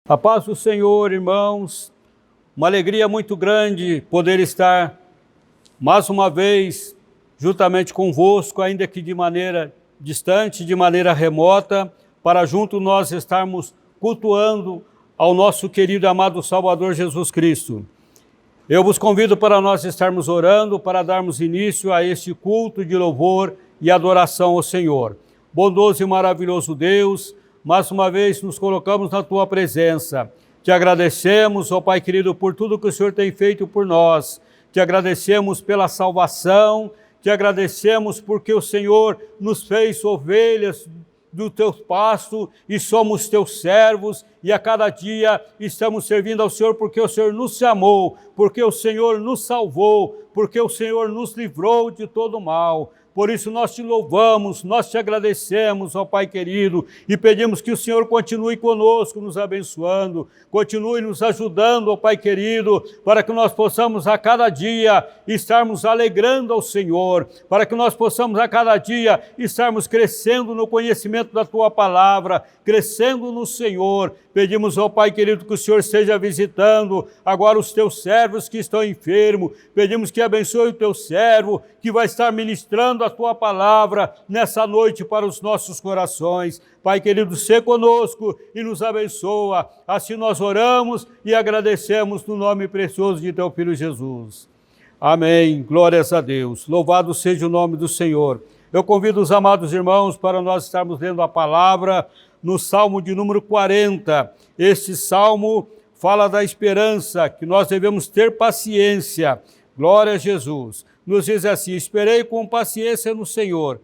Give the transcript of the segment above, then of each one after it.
A paz do Senhor, irmãos, uma alegria muito grande poder estar mais uma vez juntamente convosco, ainda que de maneira distante, de maneira remota, para junto nós estarmos cultuando ao nosso querido e amado Salvador Jesus Cristo. Eu vos convido para nós estarmos orando, para darmos início a este culto de louvor e adoração ao Senhor. Bondoso e maravilhoso Deus, mais uma vez nos colocamos na Tua presença. Te agradecemos, ó Pai querido, por tudo que o Senhor tem feito por nós. Te agradecemos pela salvação, te agradecemos porque o Senhor nos fez ovelhas do Teu pasto e somos Teus servos e a cada dia estamos servindo ao Senhor porque o Senhor nos amou, porque o Senhor nos salvou, porque o Senhor nos livrou de todo mal. Por isso nós te louvamos, nós te agradecemos, ó Pai querido, e pedimos que o Senhor continue conosco, nos abençoando, continue nos ajudando, ó Pai querido, para que nós possamos a cada dia estarmos alegrando ao Senhor, para que nós possamos a cada dia estarmos crescendo no conhecimento da Tua palavra, crescendo no Senhor. Pedimos ao Pai querido que o Senhor esteja visitando agora os Teus servos que estão enfermos, pedimos que abençoe o Teu servo, que vai estar ministrando a Tua palavra nessa noite para os nossos corações. Pai querido, sê conosco e nos abençoa. Assim nós oramos e agradecemos no nome precioso de Teu Filho Jesus. Amém. Glórias a Deus. Louvado seja o nome do Senhor. Eu convido os amados irmãos para nós estarmos lendo a palavra no Salmo de número 40. Este Salmo fala da esperança, que nós devemos ter paciência. Glória a Jesus. Nos diz assim: esperei com paciência no Senhor,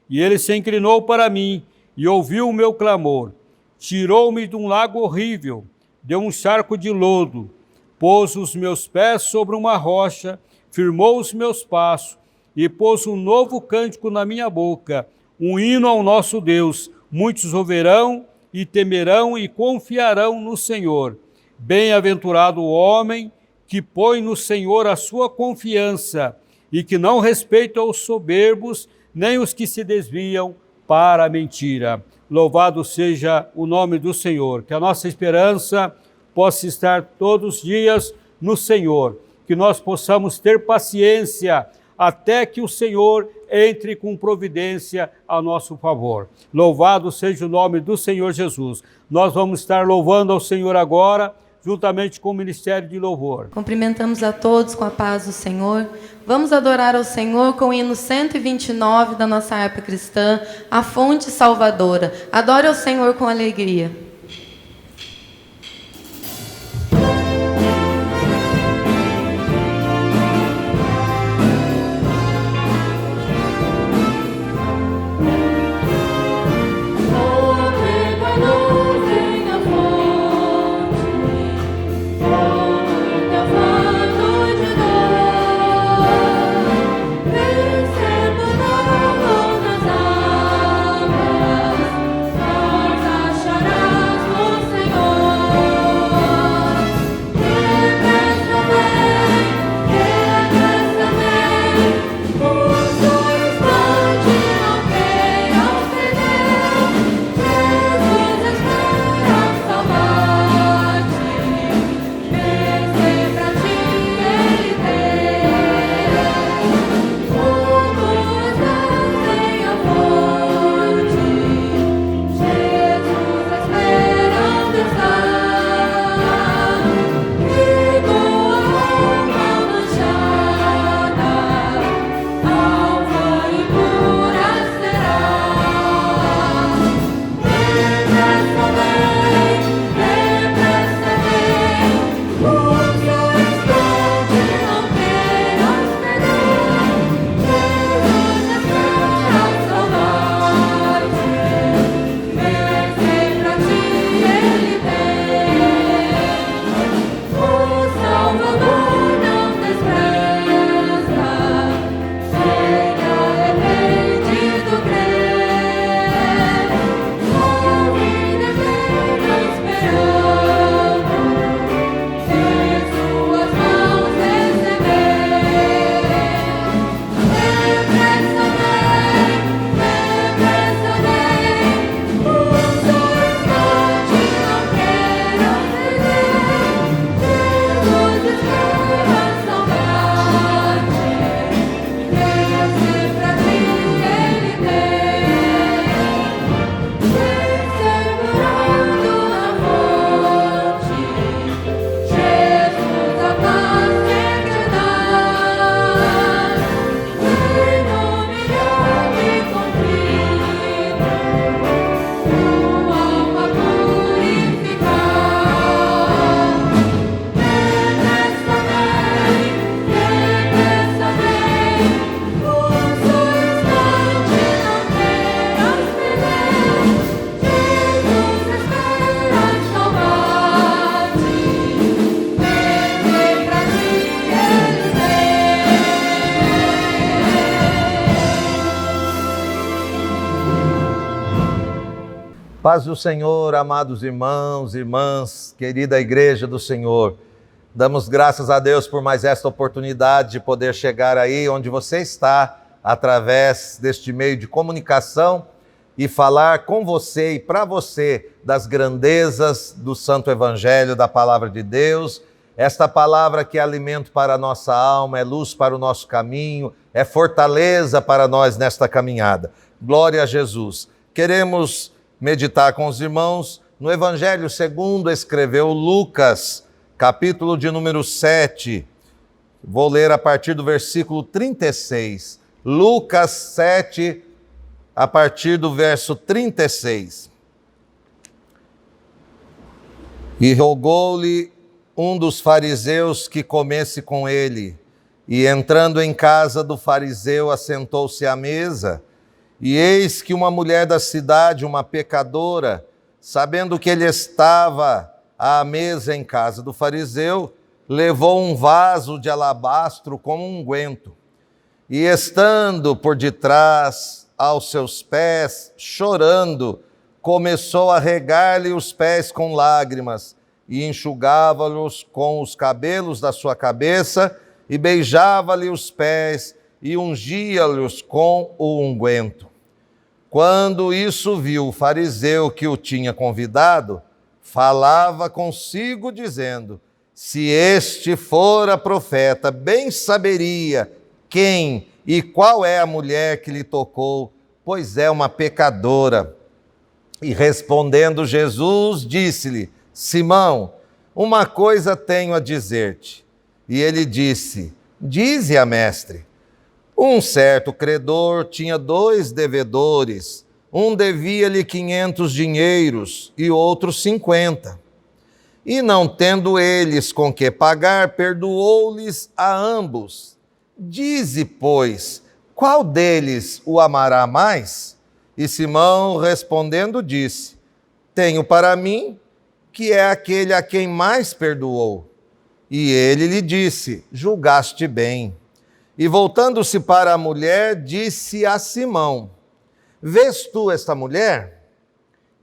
e Ele se inclinou para mim e ouviu o meu clamor. Tirou-me de um lago horrível, deu um charco de lodo, pôs os meus pés sobre uma rocha, firmou os meus passos e pôs um novo cântico na minha boca, um hino ao nosso Deus. Muitos ouvirão e temerão e confiarão no Senhor. Bem-aventurado o homem que põe no Senhor a sua confiança e que não respeita os soberbos, nem os que se desviam para a mentira. Louvado seja o nome do Senhor, que a nossa esperança possa estar todos os dias no Senhor, que nós possamos ter paciência até que o Senhor entre com providência a nosso favor. Louvado seja o nome do Senhor Jesus. Nós vamos estar louvando ao Senhor agora, juntamente com o Ministério de Louvor. Cumprimentamos a todos com a paz do Senhor. Vamos adorar ao Senhor com o hino 129 da nossa harpa cristã, a fonte salvadora. Adore ao Senhor com alegria. Achará Paz do Senhor, amados irmãos, irmãs, querida igreja do Senhor. Damos graças a Deus por mais esta oportunidade de poder chegar aí onde você está, através deste meio de comunicação e falar com você e para você das grandezas do Santo Evangelho, da Palavra de Deus. Esta palavra que é alimento para a nossa alma, é luz para o nosso caminho, é fortaleza para nós nesta caminhada. Glória a Jesus. Queremos meditar com os irmãos no Evangelho segundo escreveu Lucas, capítulo de número 7. Vou ler a partir do versículo 36. Lucas 7, a partir do verso 36. E rogou-lhe um dos fariseus que comesse com ele, e entrando em casa do fariseu, assentou-se à mesa. E eis que uma mulher da cidade, uma pecadora, sabendo que ele estava à mesa em casa do fariseu, levou um vaso de alabastro com unguento, e estando por detrás aos seus pés, chorando, começou a regar-lhe os pés com lágrimas, e enxugava-los com os cabelos da sua cabeça, e beijava-lhe os pés, e ungia-lhes com o unguento. Quando isso viu o fariseu que o tinha convidado, falava consigo dizendo: se este fora profeta, bem saberia quem e qual é a mulher que lhe tocou, pois é uma pecadora. E respondendo Jesus, disse-lhe: Simão, uma coisa tenho a dizer-te. E ele disse: dize-a, mestre. Um certo credor tinha 2 devedores, um devia-lhe 500 dinheiros e outro 50. E não tendo eles com que pagar, perdoou-lhes a ambos. Dize, pois, qual deles o amará mais? E Simão, respondendo, disse: tenho para mim que é aquele a quem mais perdoou. E ele lhe disse: julgaste bem. E voltando-se para a mulher, disse a Simão: vês tu esta mulher?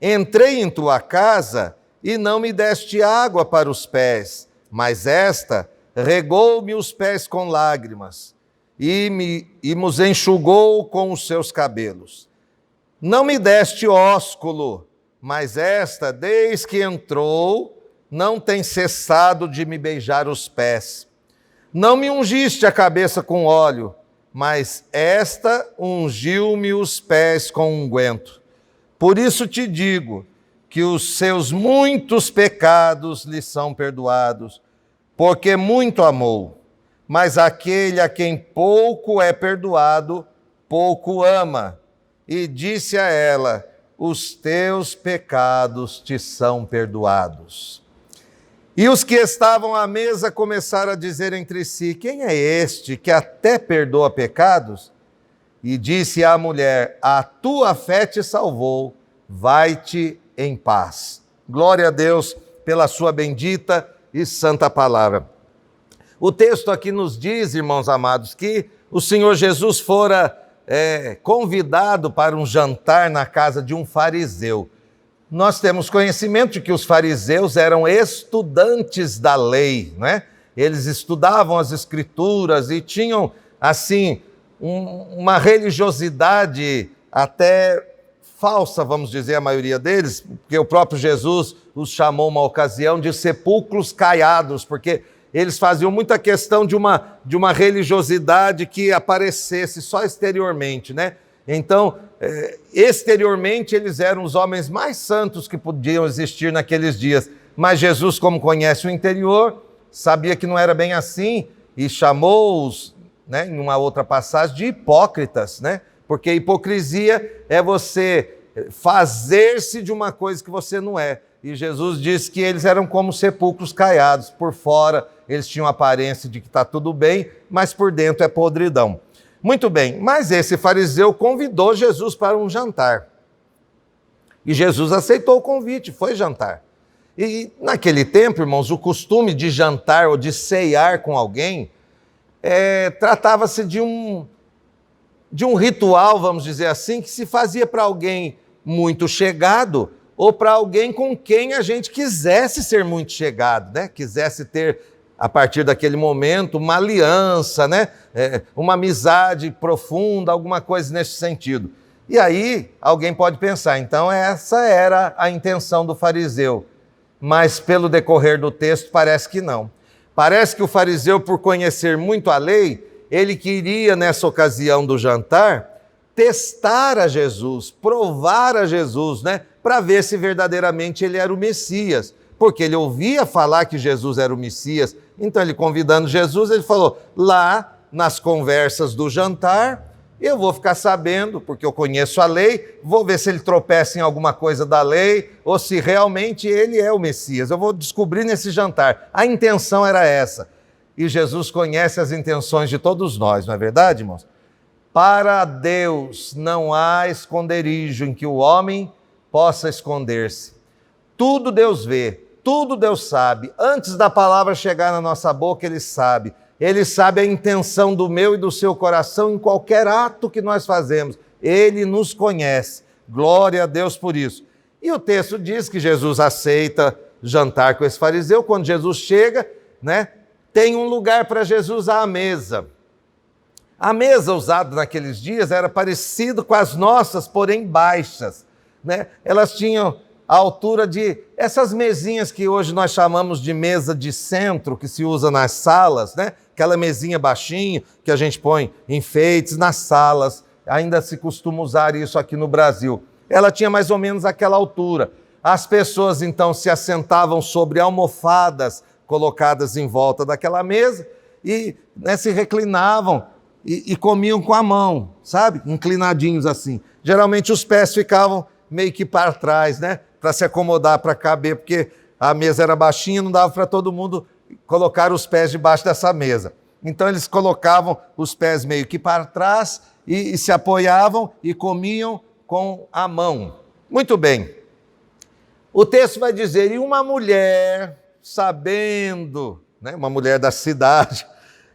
Entrei em tua casa e não me deste água para os pés, mas esta regou-me os pés com lágrimas e nos enxugou com os seus cabelos. Não me deste ósculo, mas esta, desde que entrou, não tem cessado de me beijar os pés. Não me ungiste a cabeça com óleo, mas esta ungiu-me os pés com unguento. Por isso te digo que os seus muitos pecados lhe são perdoados, porque muito amou. Mas aquele a quem pouco é perdoado, pouco ama. E disse a ela: os teus pecados te são perdoados. E os que estavam à mesa começaram a dizer entre si: quem é este que até perdoa pecados? E disse à mulher: a tua fé te salvou, vai-te em paz. Glória a Deus pela sua bendita e santa palavra. O texto aqui nos diz, irmãos amados, que o Senhor Jesus fora convidado para um jantar na casa de um fariseu. Nós temos conhecimento de que os fariseus eram estudantes da lei, né? Eles estudavam as escrituras e tinham, assim, uma religiosidade até falsa, vamos dizer, a maioria deles, porque o próprio Jesus os chamou uma ocasião de sepulcros caiados, porque eles faziam muita questão de uma religiosidade que aparecesse só exteriormente, né? Então, exteriormente, eles eram os homens mais santos que podiam existir naqueles dias. Mas Jesus, como conhece o interior, sabia que não era bem assim e chamou-os, né, em uma outra passagem, de hipócritas, né? Porque hipocrisia é você fazer-se de uma coisa que você não é. E Jesus disse que eles eram como sepulcros caiados. Por fora, eles tinham a aparência de que está tudo bem, mas por dentro é podridão. Muito bem, mas esse fariseu convidou Jesus para um jantar. E Jesus aceitou o convite, foi jantar. E naquele tempo, irmãos, o costume de jantar ou de ceiar com alguém tratava-se de um ritual, vamos dizer assim, que se fazia para alguém muito chegado ou para alguém com quem a gente quisesse ser muito chegado, né? Quisesse ter, a partir daquele momento, uma aliança, né? Uma amizade profunda, alguma coisa nesse sentido. E aí, alguém pode pensar, então essa era a intenção do fariseu. Mas pelo decorrer do texto parece que não. Parece que o fariseu, por conhecer muito a lei, ele queria, nessa ocasião do jantar, testar a Jesus, provar a Jesus, né? Para ver se verdadeiramente ele era o Messias. Porque ele ouvia falar que Jesus era o Messias. Então ele convidando Jesus, ele falou, lá nas conversas do jantar, eu vou ficar sabendo, porque eu conheço a lei, vou ver se ele tropeça em alguma coisa da lei, ou se realmente ele é o Messias. Eu vou descobrir nesse jantar. A intenção era essa. E Jesus conhece as intenções de todos nós, não é verdade, irmãos? Para Deus não há esconderijo em que o homem possa esconder-se. Tudo Deus vê, tudo Deus sabe. Antes da palavra chegar na nossa boca, Ele sabe. Ele sabe a intenção do meu e do seu coração em qualquer ato que nós fazemos. Ele nos conhece. Glória a Deus por isso. E o texto diz que Jesus aceita jantar com esse fariseu. Quando Jesus chega, né, tem um lugar para Jesus à mesa. A mesa usada naqueles dias era parecida com as nossas, porém baixas, né? Elas tinham a altura de essas mesinhas que hoje nós chamamos de mesa de centro, que se usa nas salas, né? Aquela mesinha baixinha que a gente põe enfeites nas salas. Ainda se costuma usar isso aqui no Brasil. Ela tinha mais ou menos aquela altura. As pessoas então se assentavam sobre almofadas colocadas em volta daquela mesa e, né, se reclinavam e comiam com a mão, sabe? Inclinadinhos assim. Geralmente os pés ficavam meio que para trás, né? Para se acomodar, para caber, porque a mesa era baixinha, não dava para todo mundo colocar os pés debaixo dessa mesa. Então eles colocavam os pés meio que para trás e se apoiavam e comiam com a mão. Muito bem. O texto vai dizer, e uma mulher, sabendo, né, uma mulher da cidade,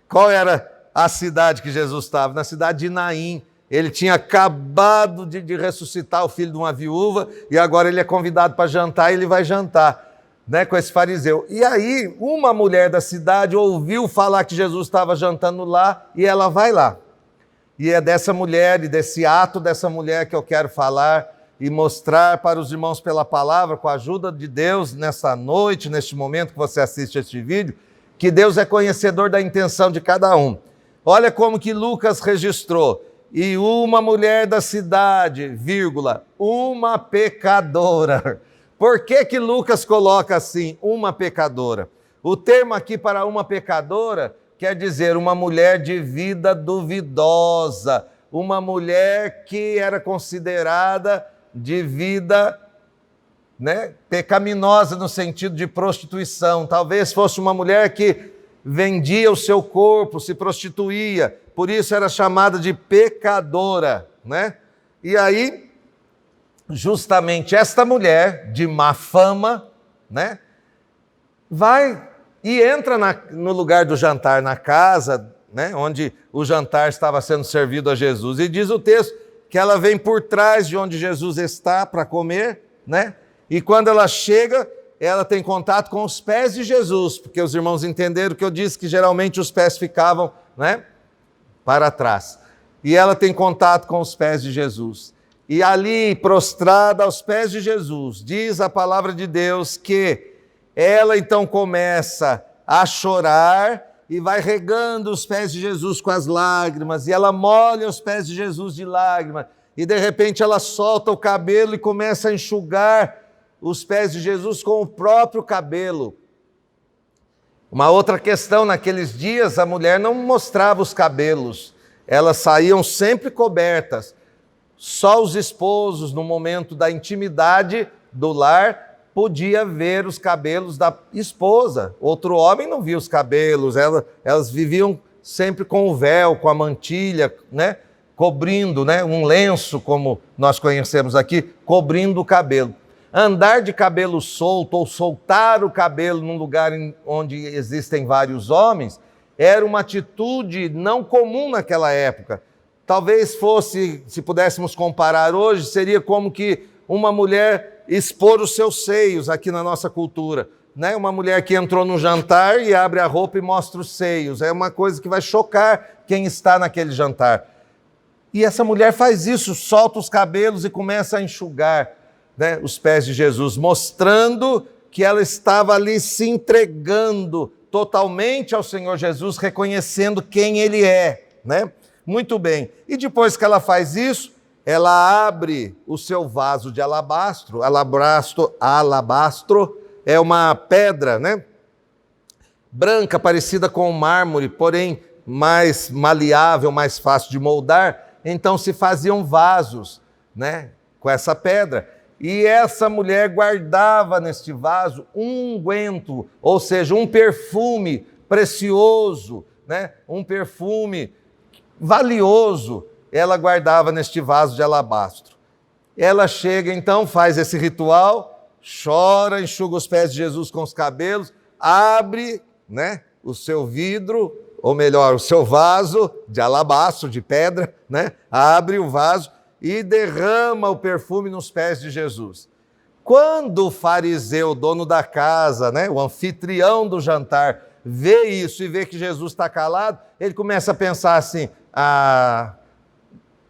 qual era a cidade que Jesus estava? Na cidade de Naim. Ele tinha acabado de ressuscitar o filho de uma viúva e agora ele é convidado para jantar e ele vai jantar, né, com esse fariseu. E aí uma mulher da cidade ouviu falar que Jesus estava jantando lá e ela vai lá. E é dessa mulher e desse ato dessa mulher que eu quero falar e mostrar para os irmãos pela palavra, com a ajuda de Deus, nessa noite, neste momento que você assiste este vídeo, que Deus é conhecedor da intenção de cada um. Olha como que Lucas registrou. E uma mulher da cidade, vírgula, uma pecadora. Por que Lucas coloca assim, uma pecadora? O termo aqui para uma pecadora quer dizer uma mulher de vida duvidosa, uma mulher que era considerada de vida, né, pecaminosa no sentido de prostituição. Talvez fosse uma mulher que vendia o seu corpo, se prostituía, por isso era chamada de pecadora, né? E aí, justamente esta mulher de má fama, né, vai e entra no lugar do jantar, na casa, né, onde o jantar estava sendo servido a Jesus. E diz o texto que ela vem por trás de onde Jesus está para comer, né? E quando ela chega, ela tem contato com os pés de Jesus, porque os irmãos entenderam que eu disse que geralmente os pés ficavam, né, para trás. E ela tem contato com os pés de Jesus. E ali, prostrada aos pés de Jesus, diz a palavra de Deus que ela então começa a chorar e vai regando os pés de Jesus com as lágrimas, e ela molha os pés de Jesus de lágrimas, e de repente ela solta o cabelo e começa a enxugar os pés de Jesus com o próprio cabelo. Uma outra questão, naqueles dias a mulher não mostrava os cabelos, elas saíam sempre cobertas. Só os esposos, no momento da intimidade do lar, podia ver os cabelos da esposa. Outro homem não via os cabelos, elas viviam sempre com o véu, com a mantilha, né, cobrindo, né, um lenço, como nós conhecemos aqui, cobrindo o cabelo. Andar de cabelo solto ou soltar o cabelo num lugar onde existem vários homens era uma atitude não comum naquela época. Talvez fosse, se pudéssemos comparar hoje, seria como que uma mulher expor os seus seios aqui na nossa cultura. Né? Uma mulher que entrou no jantar e abre a roupa e mostra os seios. É uma coisa que vai chocar quem está naquele jantar. E essa mulher faz isso, solta os cabelos e começa a enxugar, né, os pés de Jesus, mostrando que ela estava ali se entregando totalmente ao Senhor Jesus, reconhecendo quem Ele é, né? Muito bem. E depois que ela faz isso, ela abre o seu vaso de alabastro. Alabastro é uma pedra, né? Branca, parecida com mármore, porém mais maleável, mais fácil de moldar. Então se faziam vasos, né, com essa pedra. E essa mulher guardava neste vaso um unguento, ou seja, um perfume precioso, né? Um perfume valioso, ela guardava neste vaso de alabastro. Ela chega então, faz esse ritual, chora, enxuga os pés de Jesus com os cabelos, abre, né, o seu vidro, ou melhor, o seu vaso de alabastro, de pedra, né? Abre o vaso e derrama o perfume nos pés de Jesus. Quando o fariseu, dono da casa, né, o anfitrião do jantar, vê isso e vê que Jesus está calado, ele começa a pensar assim,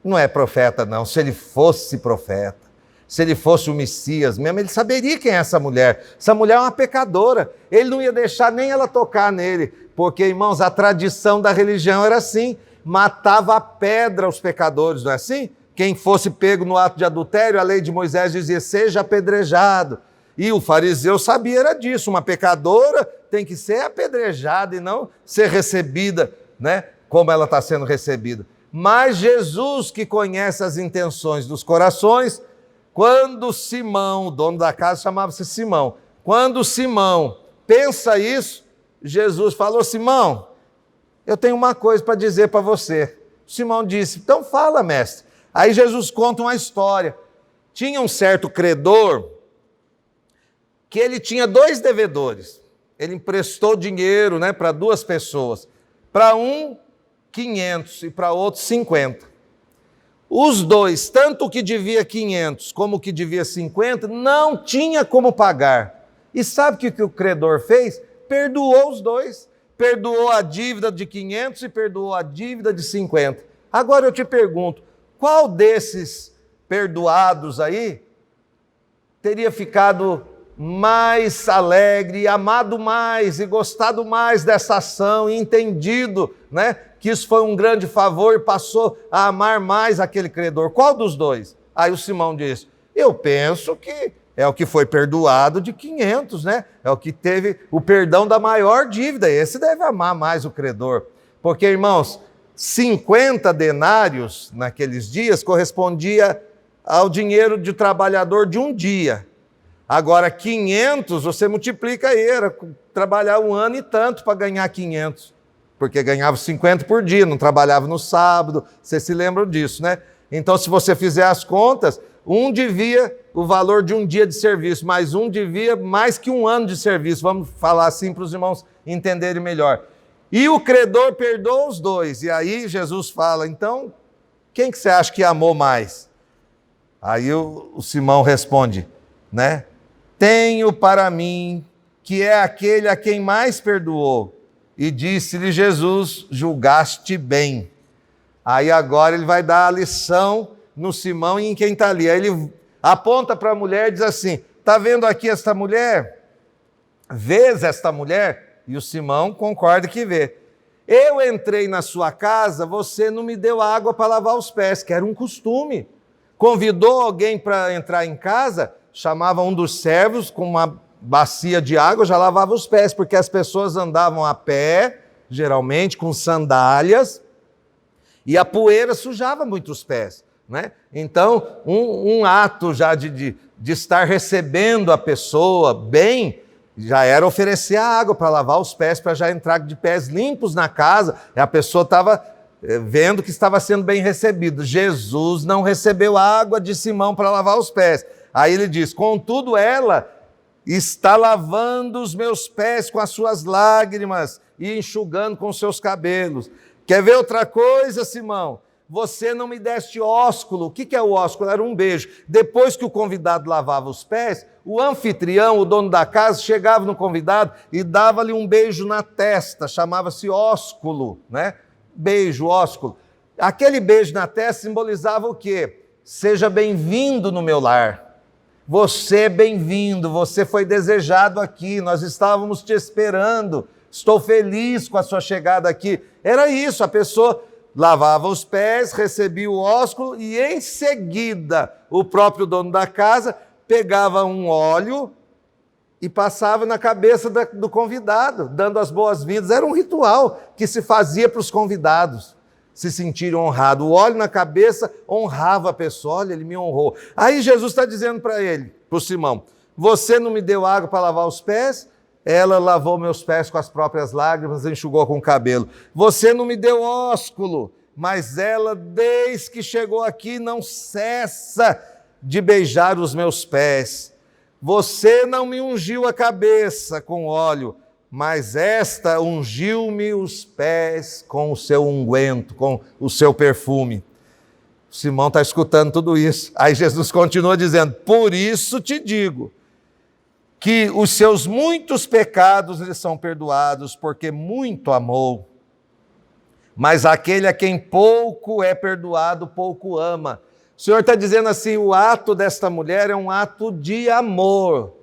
não é profeta não, se ele fosse profeta, se ele fosse o Messias mesmo, ele saberia quem é essa mulher. Essa mulher é uma pecadora, ele não ia deixar nem ela tocar nele, porque, irmãos, a tradição da religião era assim, matava a pedra os pecadores, não é assim? Quem fosse pego no ato de adultério, a lei de Moisés dizia, seja apedrejado. E o fariseu sabia era disso, uma pecadora tem que ser apedrejada e não ser recebida, né, como ela está sendo recebida. Mas Jesus, que conhece as intenções dos corações, quando Simão, o dono da casa chamava-se Simão, quando Simão pensa isso, Jesus falou, Simão, eu tenho uma coisa para dizer para você. Simão disse, então fala, mestre. Aí Jesus conta uma história. Tinha um certo credor que ele tinha 2 devedores. Ele emprestou dinheiro, né, para 2 pessoas. Para um, 500 e para outro, 50. Os 2, tanto o que devia 500 como o que devia 50, não tinha como pagar. E sabe o que o credor fez? Perdoou os 2. Perdoou a dívida de 500 e perdoou a dívida de 50. Agora eu te pergunto, qual desses perdoados aí teria ficado mais alegre, amado mais e gostado mais dessa ação e entendido, né, que isso foi um grande favor e passou a amar mais aquele credor? Qual dos 2? Aí o Simão disse, eu penso que é o que foi perdoado de 500, né? É o que teve o perdão da maior dívida, esse deve amar mais o credor. Porque, irmãos, 50 denários naqueles dias correspondia ao dinheiro de trabalhador de um dia. Agora, 500, você multiplica aí, era trabalhar 1 ano e tanto para ganhar 500. Porque ganhava 50 por dia, não trabalhava no sábado, vocês se lembram disso, né? Então, se você fizer as contas, um devia o valor de um dia de serviço, mas um devia mais que 1 ano de serviço. Vamos falar assim para os irmãos entenderem melhor. E o credor perdoa os 2. E aí Jesus fala, então, quem que você acha que amou mais? Aí o Simão responde, né? Tenho para mim que é aquele a quem mais perdoou. E disse-lhe Jesus, julgaste bem. Aí agora ele vai dar a lição no Simão e em quem está ali. Aí ele aponta para a mulher e diz assim, está vendo aqui esta mulher? Vês esta mulher? E o Simão concorda que vê. Eu entrei na sua casa, você não me deu água para lavar os pés, que era um costume. Convidou alguém para entrar em casa, chamava um dos servos com uma bacia de água, já lavava os pés, porque as pessoas andavam a pé, geralmente com sandálias, e a poeira sujava muito os pés, né? Então, um ato já de estar recebendo a pessoa bem, já era oferecer a água para lavar os pés, para já entrar de pés limpos na casa, e a pessoa estava vendo que estava sendo bem recebido. Jesus não recebeu água de Simão para lavar os pés. Aí ele diz, contudo ela está lavando os meus pés com as suas lágrimas e enxugando com os seus cabelos. Quer ver outra coisa, Simão? você não me deste ósculo. O que é o ósculo? Era um beijo. Depois que o convidado lavava os pés, o anfitrião, o dono da casa, chegava no convidado e dava-lhe um beijo na testa, chamava-se ósculo, né? Beijo, ósculo. Aquele beijo na testa simbolizava o quê? Seja bem-vindo no meu lar. Você é bem-vindo, você foi desejado aqui, nós estávamos te esperando, estou feliz com a sua chegada aqui. Era isso, a pessoa lavava os pés, recebia o ósculo e em seguida o próprio dono da casa pegava um óleo e passava na cabeça do convidado, dando as boas-vindas. Era um ritual que se fazia para os convidados se sentirem honrados. O óleo na cabeça honrava a pessoa. Olha, ele me honrou. Aí Jesus está dizendo para ele, para o Simão, você não me deu água para lavar os pés? Ela lavou meus pés com as próprias lágrimas, enxugou com o cabelo. Você não me deu ósculo, mas ela, desde que chegou aqui, não cessa de beijar os meus pés. Você não me ungiu a cabeça com óleo, mas esta ungiu-me os pés com o seu unguento, com o seu perfume. Simão está escutando tudo isso. Aí Jesus continua dizendo, por isso te digo, que os seus muitos pecados lhe são perdoados, porque muito amou. Mas aquele a quem pouco é perdoado, pouco ama. O Senhor está dizendo assim, o ato desta mulher é um ato de amor,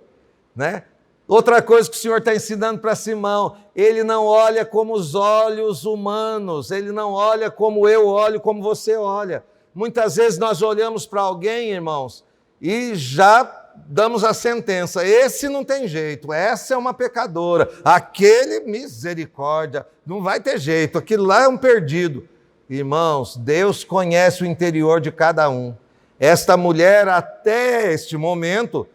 né? Outra coisa que o Senhor está ensinando para Simão, ele não olha como os olhos humanos, ele não olha como eu olho, como você olha. Muitas vezes nós olhamos para alguém, irmãos, e já damos a sentença, esse não tem jeito, essa é uma pecadora, aquele, misericórdia, não vai ter jeito, aquele lá é um perdido. Irmãos, Deus conhece o interior de cada um. Esta mulher, até este momento,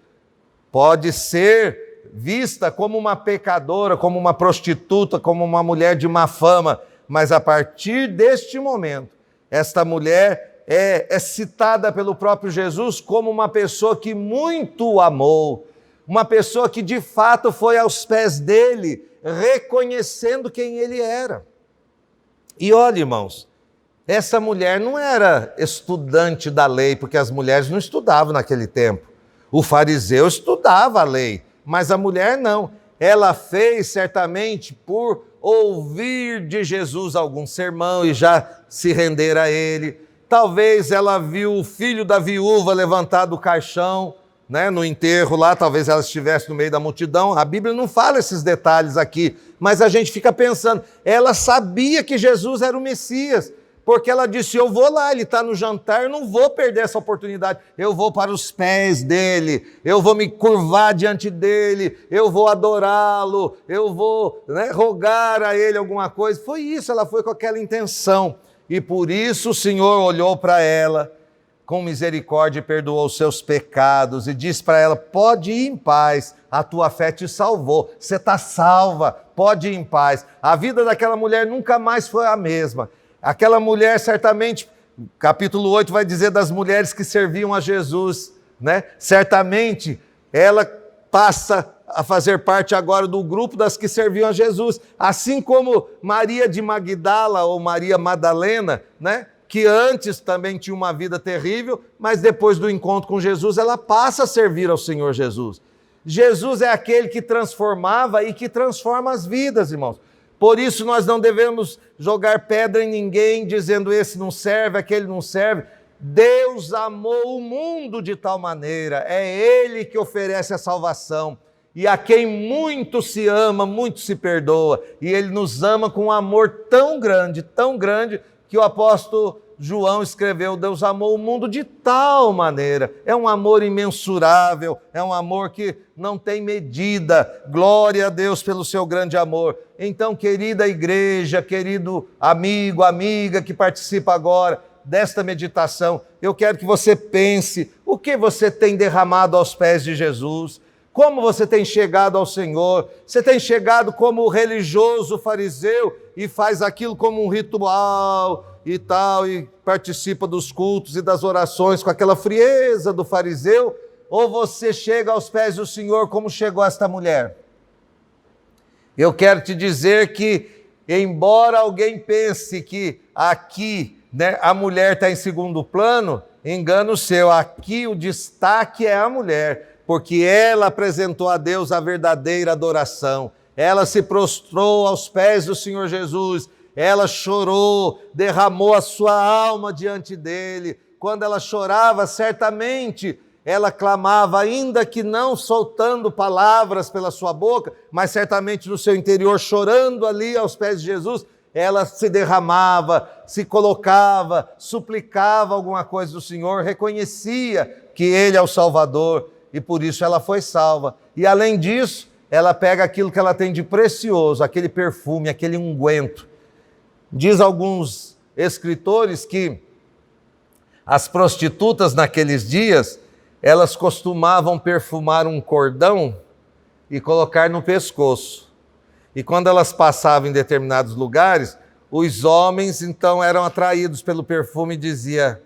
pode ser vista como uma pecadora, como uma prostituta, como uma mulher de má fama, mas a partir deste momento, esta mulher é citada pelo próprio Jesus como uma pessoa que muito o amou, uma pessoa que de fato foi aos pés dele, reconhecendo quem ele era. E olha, irmãos, essa mulher não era estudante da lei, porque as mulheres não estudavam naquele tempo. O fariseu estudava a lei, mas a mulher não. Ela fez certamente por ouvir de Jesus algum sermão e já se render a ele. Talvez ela viu o filho da viúva levantado do caixão, né, no enterro lá, talvez ela estivesse no meio da multidão. A Bíblia não fala esses detalhes aqui, mas a gente fica pensando, ela sabia que Jesus era o Messias, porque ela disse, eu vou lá, ele está no jantar, eu não vou perder essa oportunidade, eu vou para os pés dele, eu vou me curvar diante dele, eu vou adorá-lo, eu vou, né, rogar a ele alguma coisa. Foi isso, ela foi com aquela intenção, e por isso o Senhor olhou para ela com misericórdia e perdoou os seus pecados, e disse para ela, pode ir em paz, a tua fé te salvou, você está salva, pode ir em paz. A vida daquela mulher nunca mais foi a mesma. Aquela mulher, certamente, capítulo 8 vai dizer das mulheres que serviam a Jesus, né? Certamente, ela passa a fazer parte agora do grupo das que serviam a Jesus, assim como Maria de Magdala ou Maria Madalena, né? Que antes também tinha uma vida terrível, mas depois do encontro com Jesus, ela passa a servir ao Senhor Jesus. Jesus é aquele que transformava e que transforma as vidas, irmãos. Por isso nós não devemos jogar pedra em ninguém, dizendo esse não serve, aquele não serve. Deus amou o mundo de tal maneira, é Ele que oferece a salvação. E a quem muito se ama, muito se perdoa. E Ele nos ama com um amor tão grande, que o apóstolo João escreveu, Deus amou o mundo de tal maneira. É um amor imensurável, é um amor que não tem medida. Glória a Deus pelo seu grande amor. Então, querida igreja, querido amigo, amiga que participa agora desta meditação, eu quero que você pense o que você tem derramado aos pés de Jesus, como você tem chegado ao Senhor. Você tem chegado como religioso fariseu e faz aquilo como um ritual e tal, e participa dos cultos e das orações com aquela frieza do fariseu, ou você chega aos pés do Senhor como chegou esta mulher? Eu quero te dizer que, embora alguém pense que aqui né, a mulher está em segundo plano, engano seu. Aqui o destaque é a mulher, porque ela apresentou a Deus a verdadeira adoração. Ela se prostrou aos pés do Senhor Jesus, ela chorou, derramou a sua alma diante dele. Quando ela chorava, certamente ela clamava, ainda que não soltando palavras pela sua boca, mas certamente no seu interior, chorando ali aos pés de Jesus, ela se derramava, se colocava, suplicava alguma coisa do Senhor, reconhecia que Ele é o Salvador e por isso ela foi salva. E além disso, ela pega aquilo que ela tem de precioso, aquele perfume, aquele unguento. Diz alguns escritores que as prostitutas naqueles dias, elas costumavam perfumar um cordão e colocar no pescoço. E quando elas passavam em determinados lugares, os homens então eram atraídos pelo perfume e diziam,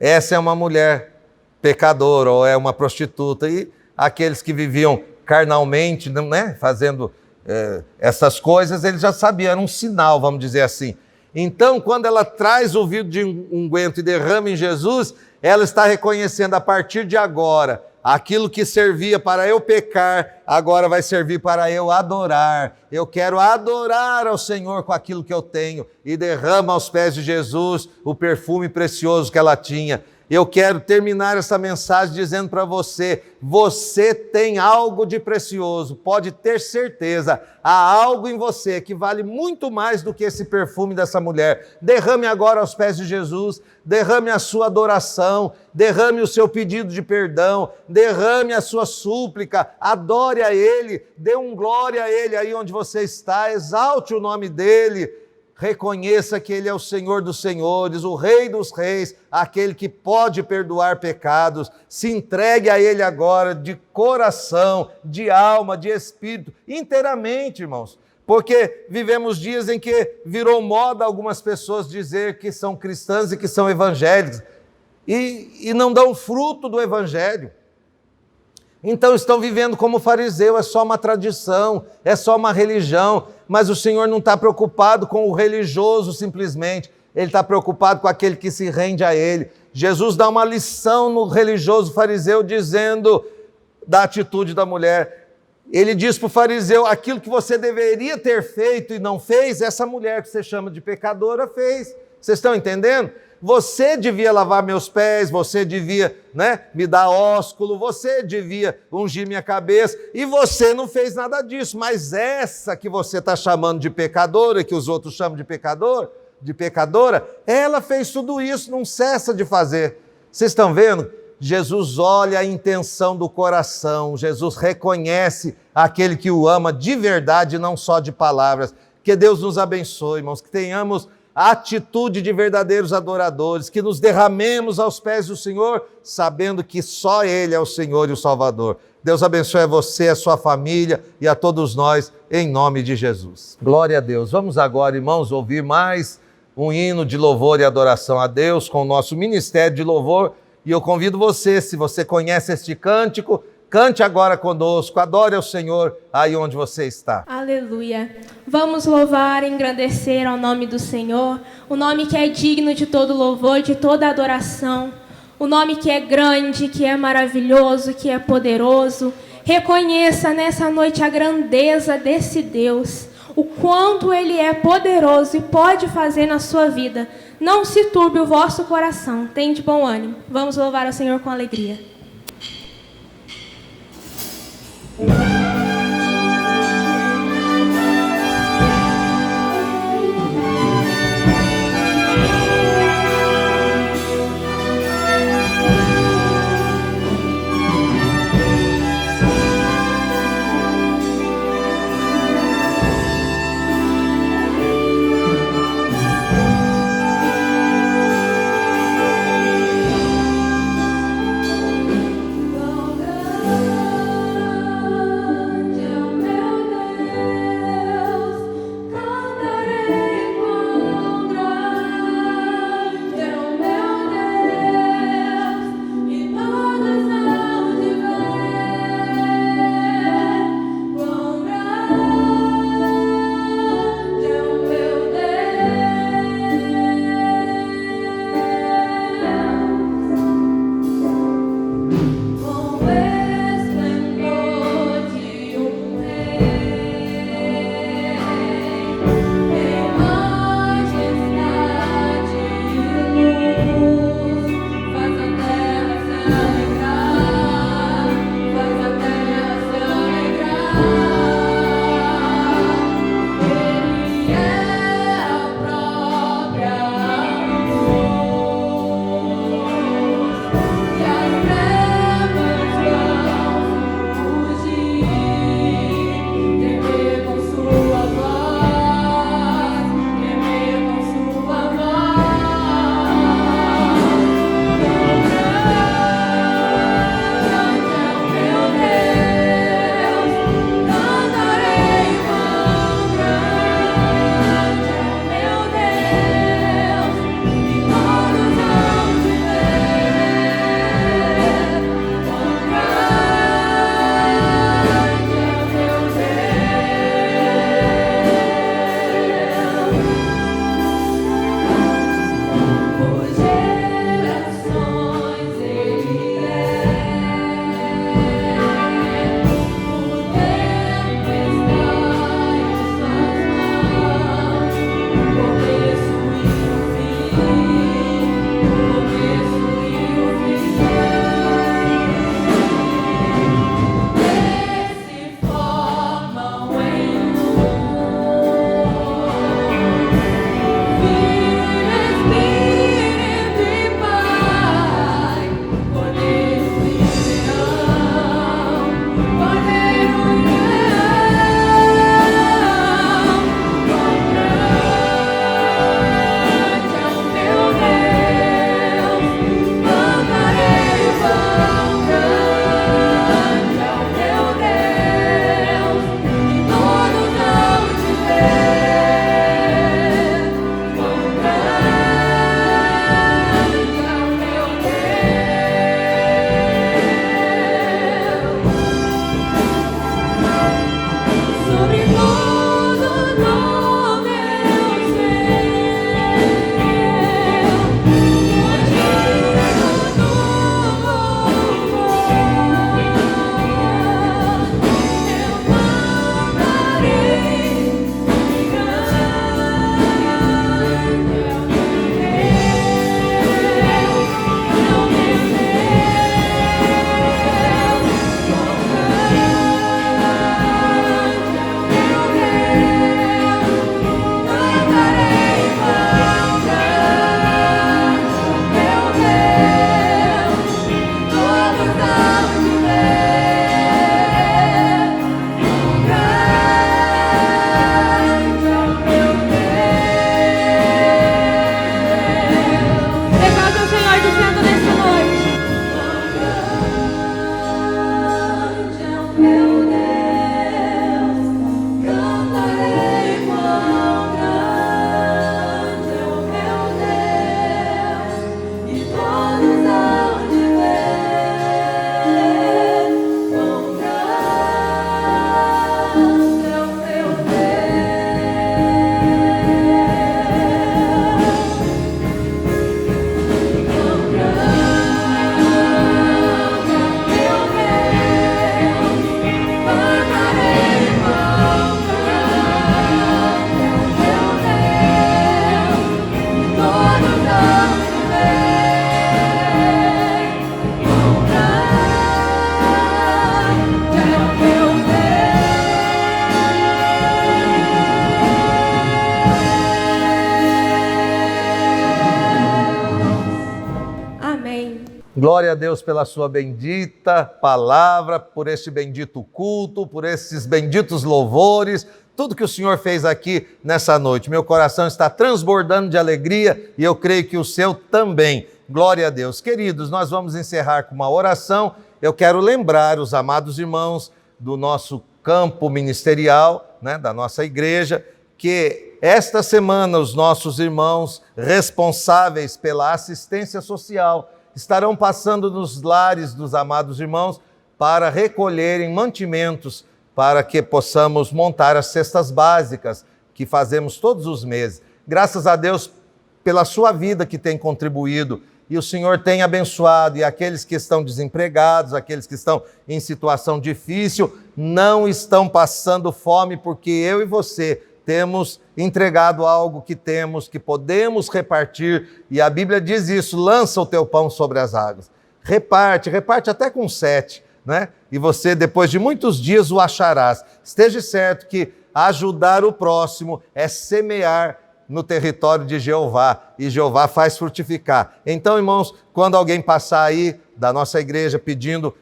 essa é uma mulher pecadora ou é uma prostituta. E aqueles que viviam carnalmente, né, fazendo essas coisas, eles já sabiam, era um sinal, vamos dizer assim. Então, quando ela traz o vidro de unguento e derrama em Jesus, ela está reconhecendo a partir de agora, aquilo que servia para eu pecar, agora vai servir para eu adorar. Eu quero adorar ao Senhor com aquilo que eu tenho. E derrama aos pés de Jesus o perfume precioso que ela tinha. Eu quero terminar essa mensagem dizendo para você, você tem algo de precioso, pode ter certeza, há algo em você que vale muito mais do que esse perfume dessa mulher. Derrame agora aos pés de Jesus, derrame a sua adoração, derrame o seu pedido de perdão, derrame a sua súplica, adore a Ele, dê um glória a Ele aí onde você está, exalte o nome dEle. Reconheça que Ele é o Senhor dos senhores, o Rei dos reis, aquele que pode perdoar pecados. Se entregue a Ele agora de coração, de alma, de espírito, inteiramente, irmãos. Porque vivemos dias em que virou moda algumas pessoas dizer que são cristãs e que são evangélicas e não dão fruto do Evangelho. Então estão vivendo como fariseu, é só uma tradição, é só uma religião, mas o Senhor não está preocupado com o religioso simplesmente, Ele está preocupado com aquele que se rende a Ele. Jesus dá uma lição no religioso fariseu dizendo da atitude da mulher. Ele diz para o fariseu, aquilo que você deveria ter feito e não fez, essa mulher que você chama de pecadora fez. Vocês estão entendendo? Você devia lavar meus pés, você devia, me dar ósculo, você devia ungir minha cabeça, e você não fez nada disso, mas essa que você está chamando de pecadora, e que os outros chamam de pecadora, ela fez tudo isso, não cessa de fazer. Vocês estão vendo? Jesus olha a intenção do coração, Jesus reconhece aquele que o ama de verdade, não só de palavras. Que Deus nos abençoe, irmãos, que tenhamos a atitude de verdadeiros adoradores, que nos derramemos aos pés do Senhor, sabendo que só Ele é o Senhor e o Salvador. Deus abençoe a você, a sua família e a todos nós, em nome de Jesus. Glória a Deus. Vamos agora, irmãos, ouvir mais um hino de louvor e adoração a Deus com o nosso ministério de louvor. E eu convido você, se você conhece este cântico, cante agora conosco, adore ao Senhor aí onde você está. Aleluia. Vamos louvar e engrandecer ao nome do Senhor, o nome que é digno de todo louvor, de toda adoração, o nome que é grande, que é maravilhoso, que é poderoso. Reconheça nessa noite a grandeza desse Deus, o quanto Ele é poderoso e pode fazer na sua vida. Não se turbe o vosso coração, tem de bom ânimo. Vamos louvar ao Senhor com alegria. Glória a Deus pela sua bendita palavra, por este bendito culto, por esses benditos louvores, tudo que o Senhor fez aqui nessa noite. Meu coração está transbordando de alegria e eu creio que o seu também. Glória a Deus. Queridos, nós vamos encerrar com uma oração. Eu quero lembrar os amados irmãos do nosso campo ministerial, da nossa igreja, que esta semana os nossos irmãos responsáveis pela assistência social estarão passando nos lares dos amados irmãos para recolherem mantimentos para que possamos montar as cestas básicas que fazemos todos os meses. Graças a Deus pela sua vida que tem contribuído e o Senhor tem abençoado, e aqueles que estão desempregados, aqueles que estão em situação difícil, não estão passando fome, porque eu e você temos entregado algo que temos, que podemos repartir, e a Bíblia diz isso: lança o teu pão sobre as águas. Reparte até com 7, e você depois de muitos dias o acharás. Esteja certo que ajudar o próximo é semear no território de Jeová, e Jeová faz frutificar. Então, irmãos, quando alguém passar aí da nossa igreja pedindo,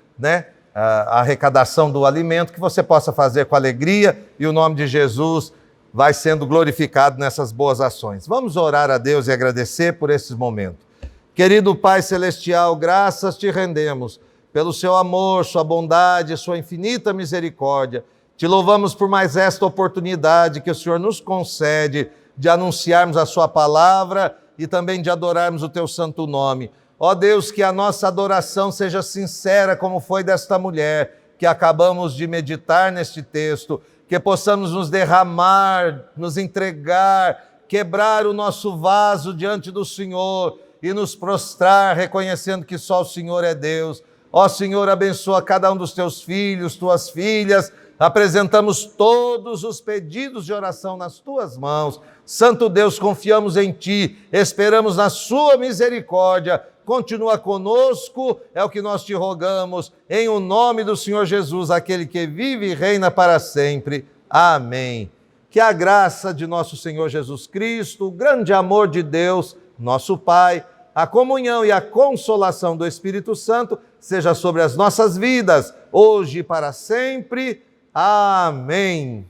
a arrecadação do alimento, que você possa fazer com alegria, e o nome de Jesus vai sendo glorificado nessas boas ações. Vamos orar a Deus e agradecer por esses momentos. Querido Pai Celestial, graças te rendemos pelo seu amor, sua bondade, sua infinita misericórdia. Te louvamos por mais esta oportunidade que o Senhor nos concede de anunciarmos a sua palavra e também de adorarmos o teu santo nome. Ó Deus, que a nossa adoração seja sincera, como foi desta mulher que acabamos de meditar neste texto, que possamos nos derramar, nos entregar, quebrar o nosso vaso diante do Senhor e nos prostrar, reconhecendo que só o Senhor é Deus. Ó Senhor, abençoa cada um dos teus filhos, tuas filhas. Apresentamos todos os pedidos de oração nas tuas mãos. Santo Deus, confiamos em ti, esperamos na sua misericórdia. Continua conosco, é o que nós te rogamos, em o nome do Senhor Jesus, aquele que vive e reina para sempre. Amém. Que a graça de nosso Senhor Jesus Cristo, o grande amor de Deus, nosso Pai, a comunhão e a consolação do Espírito Santo seja sobre as nossas vidas, hoje e para sempre. Amém.